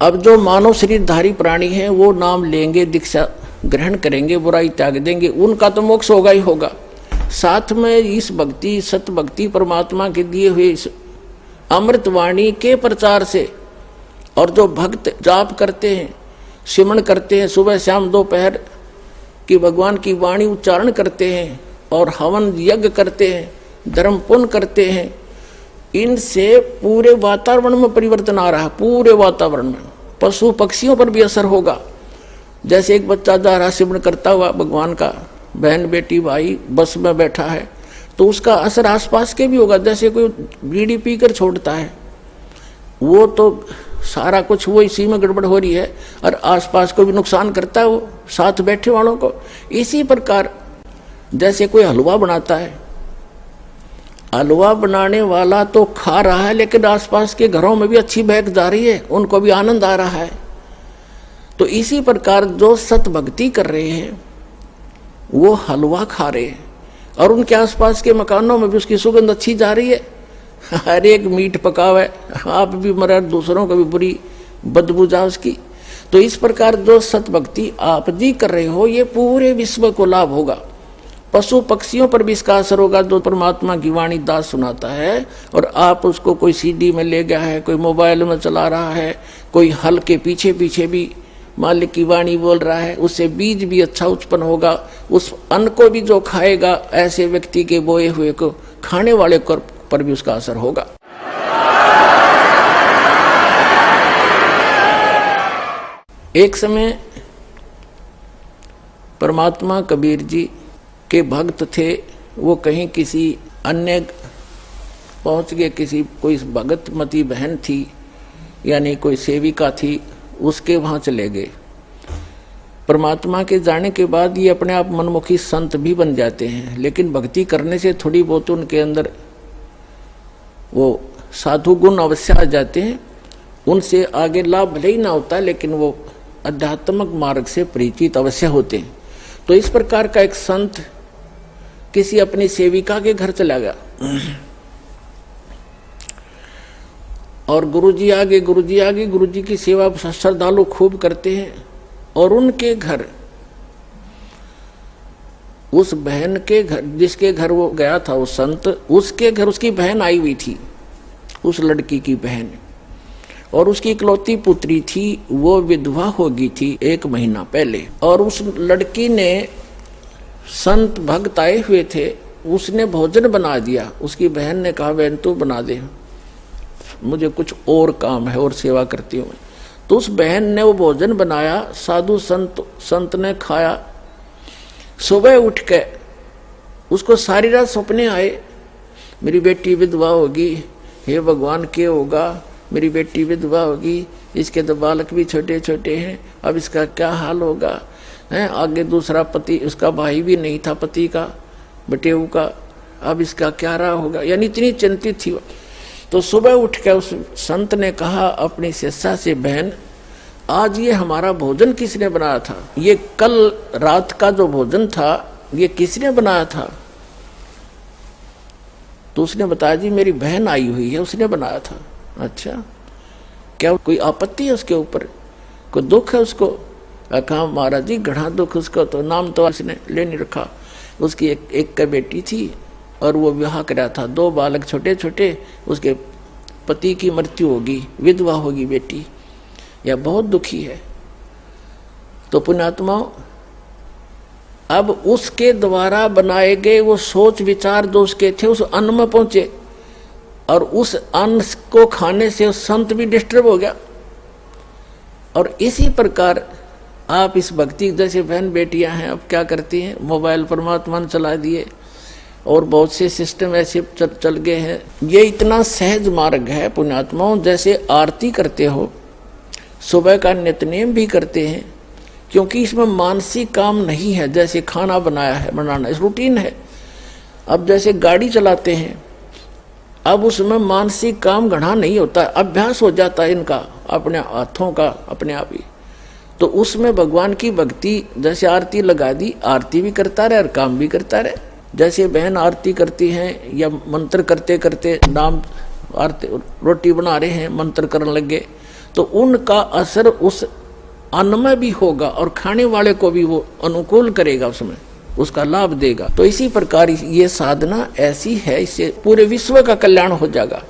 अब जो मानव शरीरधारी प्राणी हैं वो नाम लेंगे, दीक्षा ग्रहण करेंगे, बुराई त्याग देंगे, उनका तो मोक्ष होगा ही होगा। साथ में इस भक्ति, सत भक्ति, परमात्मा के दिए हुए इस अमृतवाणी के प्रचार से, और जो भक्त जाप करते हैं, सिमरण करते हैं, सुबह शाम दोपहर की भगवान की वाणी उच्चारण करते हैं और हवन यज्ञ करते हैं, धर्म पुण्य करते हैं, इनसे पूरे वातावरण में परिवर्तन आ रहा है। पूरे वातावरण में पशु पक्षियों पर भी असर होगा। जैसे एक बच्चा जा रहा सिमरण करता हुआ भगवान का, बहन बेटी भाई बस में बैठा है, तो उसका असर आसपास के भी होगा। जैसे कोई बीड़ी पीकर छोड़ता है, वो तो सारा कुछ वो इसी में गड़बड़ हो रही है और आसपास को भी नुकसान करता है, वो साथ बैठे वालों को। इसी प्रकार जैसे कोई हलवा बनाता है, हलवा बनाने वाला तो खा रहा है लेकिन आसपास के घरों में भी अच्छी महक जा रही है, उनको भी आनंद आ रहा है। तो इसी प्रकार जो सत भक्ति कर रहे हैं वो हलवा खा रहे हैं और उनके आसपास के मकानों में भी उसकी सुगंध अच्छी जा रही है। हर एक मीट पकावे, आप भी मरे, दूसरों को भी बुरी बदबू जा उसकी। तो इस प्रकार जो सत भक्ति आप जी कर रहे हो, ये पूरे विश्व को लाभ होगा। पशु पक्षियों पर भी इसका असर होगा। जो परमात्मा की वाणी दास सुनाता है और आप उसको कोई सीडी में ले गया है, कोई मोबाइल में चला रहा है, कोई हल के पीछे पीछे भी मालिक की वाणी बोल रहा है, उससे बीज भी अच्छा उत्पन्न होगा। उस अन्न को भी जो खाएगा, ऐसे व्यक्ति के बोए हुए को खाने वाले पर भी उसका असर होगा। एक समय परमात्मा कबीर जी के भक्त थे, वो कहीं किसी अन्य पहुंच गए, किसी कोई भगतमती बहन थी यानी कोई सेविका थी, उसके वहां चले गए। परमात्मा के जाने के बाद ये अपने आप मनमुखी संत भी बन जाते हैं, लेकिन भक्ति करने से थोड़ी बहुत उनके अंदर वो साधु गुण अवश्य आ जाते हैं। उनसे आगे लाभ भले ही ना होता, लेकिन वो आध्यात्मिक मार्ग से परिचित अवश्य होते हैं। तो इस प्रकार का एक संत किसी अपनी सेविका के घर चला गया और गुरुजी आगे गुरुजी की सेवा श्रद्धालु खूब करते हैं। और उनके घर, उस बहन के घर, जिसके घर वो गया था वो संत, उसके घर उसकी बहन आई हुई थी, उस लड़की की बहन, और उसकी इकलौती पुत्री थी। वो विधवा हो गई थी 1 महीना पहले। और उस लड़की ने, संत भक्त आए हुए थे, उसने भोजन बना दिया। उसकी बहन ने कहा, बहन तू बना दे, मुझे कुछ और काम है और सेवा करती हूँ। तो उस बहन ने वो भोजन बनाया, साधु संत ने खाया। सुबह उठ के उसको सारी रात सपने आए, मेरी बेटी विधवा होगी, हे भगवान क्या होगा, मेरी बेटी विधवा होगी, इसके तो बालक भी छोटे छोटे हैं, अब इसका क्या हाल होगा है। आगे दूसरा पति, उसका भाई भी नहीं था पति का, बटेऊ का, अब इसका क्या रहा होगा, यानी इतनी चिंतित थी। तो सुबह उठ के उस संत ने कहा अपनी शिष्या से, बहन आज ये हमारा भोजन किसने बनाया था, ये कल रात का जो भोजन था ये किसने बनाया था। तो उसने बताया, जी मेरी बहन आई हुई है, उसने बनाया था। अच्छा, क्या कोई आपत्ति है उसके ऊपर, कोई दुख है उसको। कहा महाराज जी घना दुख उसको, तो नाम तो उसने ले नहीं रखा। उसकी एक का बेटी थी और वो विवाह करा था, 2 बालक छोटे छोटे, उसके पति की मृत्यु होगी, विधवा होगी बेटी, यह बहुत दुखी है। तो पुण्यात्माओं, अब उसके द्वारा बनाए गए वो सोच विचार जो उसके थे उस अन्न में पहुंचे, और उस अन्न को खाने से उस संत भी डिस्टर्ब हो गया। और इसी प्रकार आप इस भक्ति, जैसे बहन बेटियां हैं, अब क्या करती हैं, मोबाइल परमात्मा ने चला दिए और बहुत से सिस्टम ऐसे चल गए हैं। ये इतना सहज मार्ग है पुण्यात्माओं। जैसे आरती करते हो, सुबह का नित्यनेम भी करते हैं, क्योंकि इसमें मानसिक काम नहीं है। जैसे खाना बनाना इस रूटीन है। अब जैसे गाड़ी चलाते हैं, अब उसमें मानसिक काम घना नहीं होता, अभ्यास हो जाता है इनका, अपने हाथों का अपने आप ही। तो उसमें भगवान की भक्ति, जैसे आरती लगा दी, आरती भी करता रहे और काम भी करता रहे। जैसे बहन आरती करती हैं या मंत्र करते करते नाम आरती रोटी बना रहे हैं, मंत्र करने लगे, तो उनका असर उस अन्न में भी होगा और खाने वाले को भी वो अनुकूल करेगा, उसमें उसका लाभ देगा। तो इसी प्रकार ये साधना ऐसी है, इससे पूरे विश्व का कल्याण हो जाएगा।